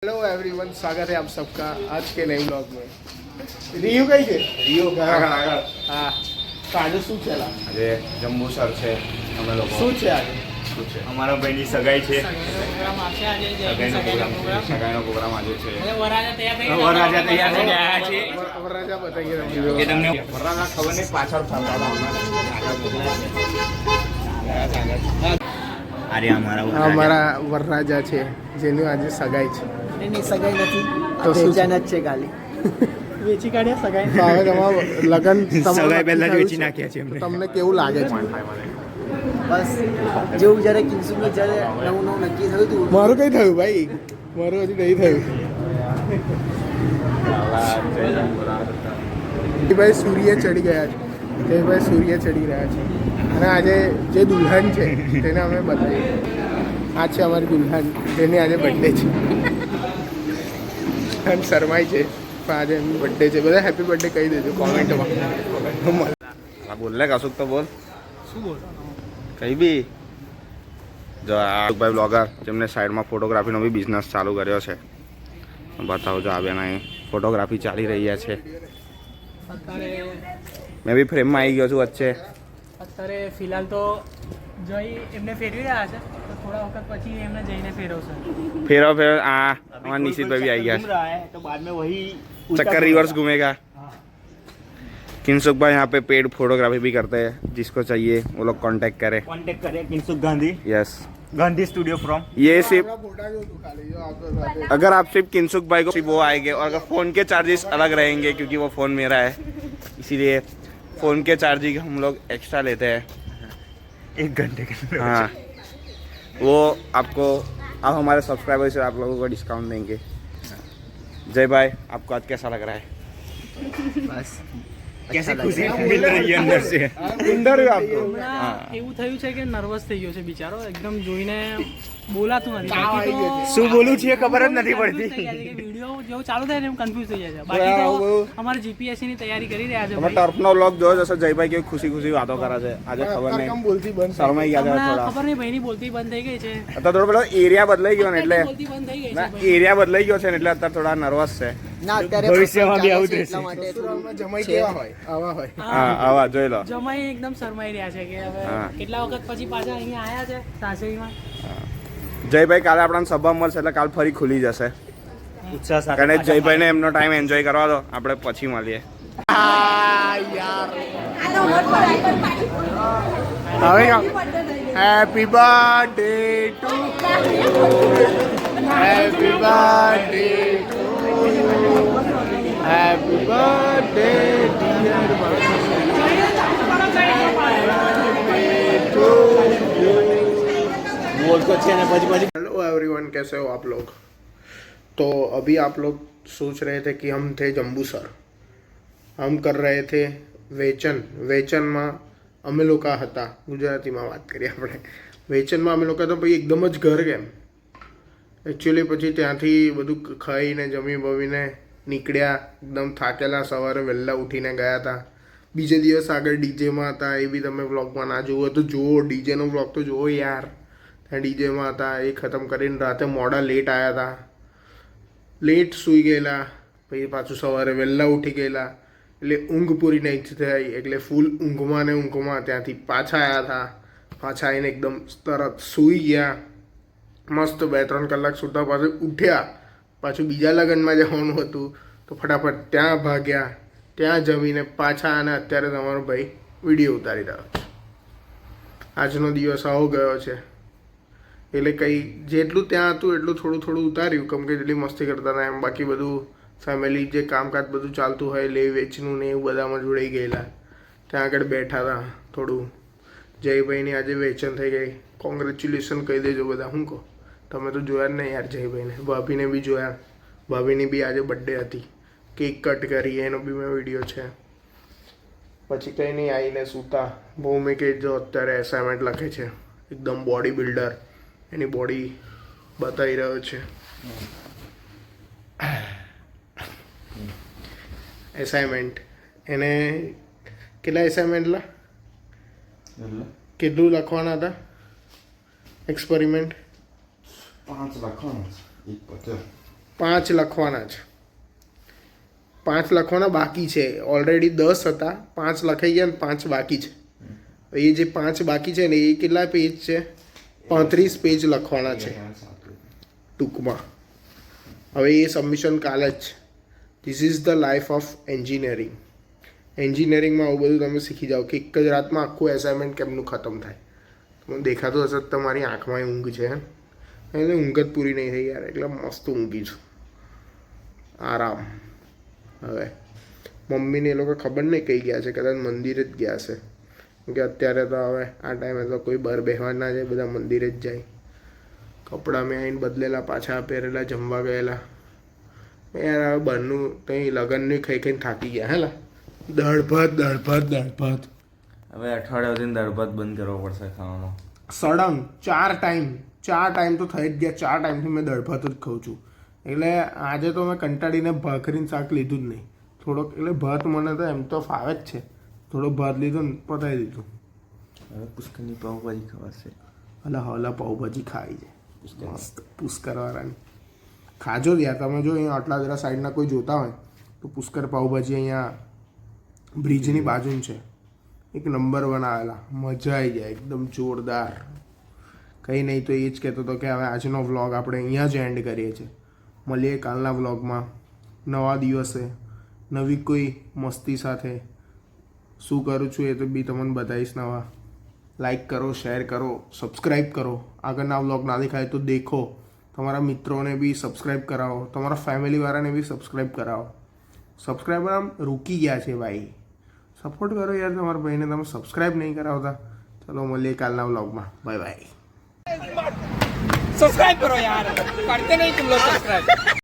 Hello everyone, स्वागत है आप सबका आज के नए व्लॉग में। रियो कई છે રિયો આગળ હા તો આજે શું છે? આજે જંબુસર છે. અમે લોકો શું છે આજે? શું છે? અમારા ભાઈની સગાઈ છે. સગાઈનો પ્રોગ્રામ આજે છે. વરરાજા તૈયાર થઈ ગયા છે. વરરાજા બતાવી રહ્યા એ તમને વરરાજા ખબર નહીં પાછળ ફરતા હતા. અમારા વરરાજા છે જેની આજે સગાઈ છે. એની સગાઈ નથી તો શું વેચાન જ છે ખાલી વેચી કાઢ્યા સગાઈ. તો હવે તમારા લગન સગાઈ પહેલા જ વેચી નાખ્યા છે એમને. તમને કેવું લાગે છે? બસ જેવું જ્યારે કિંસુકનું જ્યારે નવું નક્કી થયું હતું. મારું કઈ થયું ભાઈ? મારું હજી નહીં થયું. ભાઈ સૂર્ય ચડી ગયા છે. તે ભાઈ સૂર્ય ચડી રહ્યા છે અને આજે જે દુલ્હન છે તેને અમે બતાવીએ. આ છે અમારી દુલ્હન જેની આજે બર્થડે છે. અને શરમાઈ છે પણ આજે એમની બર્થડે છે. બધા હેપી બર્થડે કહી દેજો કોમેન્ટમાં. બોલ લે કશુંક તો બોલ. શું બોલ કઈ બી જો આ ભાઈ બ્લોગર જેમને સાઈડમાં ફોટોગ્રાફીનો બી બિઝનેસ ચાલુ કર્યો છે. બતાવો જો આ બેન અહીં ફોટોગ્રાફી ચાલી રહ્યા છે. અત્યારે મેં બી ફ્રેમમાં આવી ગયો છું વચ્ચે. અત્યારે ફિલહાલ તો જઈ એમને ફેરવી રહ્યા છે તો થોડા વખત પછી એમને જઈને ફેરવશે. ફેરો આ हमारा निशित भाई भी आ गया है तो बाद में वही चक्कर रिवर्स घूमेगा. किंसुक भाई यहाँ पे पेड फोटोग्राफी भी करते हैं. जिसको चाहिए वो लोग कांटेक्ट करें. कांटेक्ट करें Kinsuk Gandhi. Yes, Gandhi studio from. ये सिर्फ अगर आप सिर्फ किंसुक भाई को वो आएंगे और अगर फ़ोन के चार्जेस अलग रहेंगे क्योंकि वो फ़ोन मेरा है इसीलिए फ़ोन के चार्जेस हम लोग एक्स्ट्रा लेते हैं 1 घंटे के. हाँ, वो आपको आप हमारे सब्सक्राइबर से आप लोगों को डिस्काउंट देंगे. जय भाई, आपको आज कैसा लग रहा है? બસ कैसी खुशी मिल रही है अंदर से. અંદર આપકો હમણાં એવું થયું છે કે નર્વસ થઈ ગયો છે બિચારો. એકદમ જોઈને બોલાતું નથી. તાવ બાકી આવી ગયો તો શું બોલું છે ખબર જ નથી confuse પડતી. થઈ ગયા છે કે વિડીયો જેવું ચાલુ થાય ને એમ કન્ફ્યુઝ થઈ જાય છે. બાકી તો અમારે જીપીએસસી ની તૈયારી કરી રહ્યા છે તમે ભાઈ. ટર્ફનો વ્લોગ જોયો જશે. જયભાઈ કેવી ખુશી ખુશી વાતો કરે છે. આજે ખબર કેમ નહીં બોલતી બંધ શરમાઈ ગયા છે હમણાં થોડા. ખબર નહીં ભાઈની બોલતી બંધ થઈ ગઈ છે. અત્યારે થોડો પેલો એરિયા બદલાઈ ગયો ને એટલે બોલતી બંધ થઈ ગઈ છે ભાઈ. એરિયા બદલાઈ ગયો છે ને એટલે અત્યારે થોડા નર્વસ છે. ના અત્યારે ભવિષ્યમાં બી આવું જ એટલા માટે સસુરાલમાં જમાઈ કેવા હોય? આવા હોય. હા, આવા જોઈ લો. જમાઈ એકદમ શરમાઈ રહ્યા છે કે હવે હા. કેટલા વખત પછી પાછા અહીંયા આયા છે સાસરીમાં. જયભાઈ કાલે આપણને સભા મળશે એટલે કાલ ફરી ખુલી જશે. उत्साह સાથે કારણ કે જયભાઈને એમનો ટાઈમ એન્જોય કરવા દો. આપણે પછી મળીએ. Happy birthday to happy birthday to happy birthday બોલ તો છે ને પછી हेलो एवरीवन, कैसे हो आप लोग? तो अभी आप लोग सोच रहे थे कि हम थे जम्बूसर. हम कर रहे थे વેચનમાં અમે લોકો હતા. ગુજરાતીમાં વાત કરીએ આપણે. વેચનમાં અમે લોકો હતા પછી એકદમ જ ઘર કેમ એકચ્યુઅલી પછી ત્યાંથી બધું ખાઈને જમી બમીને નીકળ્યા. એકદમ થાકેલા. સવારે વહેલા ઉઠીને ગયા હતા. બીજે દિવસ આગળ ડીજેમાં હતા. એ બી તમે વ્લોગમાં ના જોવો તો જુઓ. ડીજેનો વ્લોગ તો જુઓ યાર. ત્યાં ડીજેમાં હતા. એ ખતમ કરીને રાતે મોડા લેટ આવ્યા હતા. લેટ સૂઈ ગયેલા. પછી પાછું સવારે વહેલા ઉઠી ગયેલા. એટલે ઊંઘ પૂરી નહીં થઈ. એટલે ફૂલ ઊંઘમાં ને ઊંઘમાં ત્યાંથી પાછા આવ્યા હતા. પાછા આવીને એકદમ તરત સૂઈ ગયા. મસ્ત 2-3 કલાક સૂતા પાછું ઉઠ્યા. પાછું બીજા લગ્નમાં જવાનું હતું તો ફટાફટ ત્યાં ભાગ્યા. ત્યાં જમીને પાછા અને અત્યારે તમારો ભાઈ વિડીયો ઉતારી રહ્યો છે. આજનો દિવસ આવો ગયો છે. એટલે કંઈ જેટલું ત્યાં હતું એટલું થોડું થોડું ઉતાર્યું કેમ કે જેટલી મસ્તી કરતા હતા એમ. બાકી બધું ફેમિલી જે કામકાજ બધું ચાલતું હોય લે વેચનું ને એવું બધામાં જોડાઈ ગયેલા. ત્યાં આગળ બેઠા હતા થોડું. જયભાઈની આજે વેચન થઈ ગઈ. કોંગ્રેચ્યુલેશન કહી દેજો બધા. શું કહો? તમે તો જોયા જ નહીં યાર જયભાઈને. ભાભીને બી જોયા. ભાભીની બી આજે બર્થડે હતી. કેક કટ કરી એનો બી મેં વિડીયો છે. પછી કંઈ નહીં આવીને સૂતા. ભૌમિકે જો અત્યારે એસાઇનમેન્ટ લખે છે. એકદમ બોડી બિલ્ડર. એની બોડી બતાવી રહ્યો છે. એસાઇનમેન્ટ એને કેટલા એસાઇનમેન્ટ કેટલું લખવાના હતા? એક્સપેરિમેન્ટ 5 લખવાનું. 1 50. 5 લખવાના છે. 5 લખવાના બાકી છે. ઓલરેડી 10 હતા, 5 લખાઈ ગયા ને 5 બાકી છે. એ જે 5 બાકી છે ને એ કેટલા પેજ છે? 35 પેજ લખવાના છે ટૂંકમાં. હવે એ સબમિશન કાલે જ છે. This is the life of engineering. એન્જિનિયરિંગમાં આવું બધું તમે શીખી જાઓ કે એક જ રાતમાં આખું એસાઇનમેન્ટ કેમનું ખતમ થાય. તમને દેખાતું હશે તમારી આંખમાં ઊંઘ છે એટલે ઊંઘ જ પૂરી નહીં થઈ યાર, એટલે મસ્ત ઊંઘી છું, આરામ. હવે મમ્મીને એ લોકો ખબર નહીં કઈ ગયા છે, કદાચ મંદિરે જ ગયા છે, કે અત્યારે તો હવે આ ટાઈમે તો કોઈ બહાર બેસવા ના જાય, બધા મંદિરે જ જાય. કપડાં મેં આવીને બદલેલા, પાછા પહેરેલા, જમવા ગયેલા. યાર હવે બહારનું કંઈ લગ્નનું ખાઈ ખાઈને થાકી ગયા હેલા. દાળ ભાત દાળ ભાત દાળ ભાત. હવે અઠવાડિયા સુધી દાળ ભાત બંધ કરવો પડશે ખાવાનો. સડંગ 4 ટાઈમ તો થઈ જ ગયા. 4 ટાઈમથી મેં દાળ ભાત જ ખાઉં છું. એટલે આજે તો મેં કંટાળીને ભાખરીને શાક લીધું જ નહીં. થોડોક એટલે ભાત મને તો એમ તો ફાવે જ છે, થોડોક ભાત લીધો ને પતાવી દીધું. હવે પુષ્કરની પાઉંભાજી ખવાશે. હલા પાઉંભાજી ખાવી છે મસ્ત પુષ્કરવાળાની. ખાજો જ યાર તમે. જો અહીંયા આટલા જરા સાઈડના કોઈ જોતા હોય તો પુષ્કર પાઉંભાજી અહીંયા બ્રિજની બાજુમાં છે, એક નંબર બનાવેલા, મજા આવી જાય એકદમ જોરદાર. કંઈ નહીં તો એ જ કહેતો હતો કે હવે આજનો વ્લોગ આપણે અહીંયા જ એન્ડ કરીએ છીએ. મળીએ કાલના વ્લોગમાં નવા દિવસે નવી કોઈ મસ્તી સાથે. શું કરું છું એ તો બી તમને બતાવીશ નવા. લાઈક કરો, શેર કરો, સબસ્ક્રાઈબ કરો. આગળના વ્લોગ ના દેખાય તો દેખો. તમારા મિત્રોને બી સબસ્ક્રાઈબ કરાવો, તમારા ફેમિલીવાળાને બી સબસ્ક્રાઈબ કરાવો. સબસ્ક્રાઈબર આમ રૂકી ગયા છે ભાઈ, સપોર્ટ કરો યાર તમારા ભાઈને. તમે સબસ્ક્રાઈબ નહીં કરાવતા. ચલો મળીએ કાલના વ્લોગમાં. Bye bye. सब्सक्राइब करो यार, करते नहीं तुम लोग सब्सक्राइब.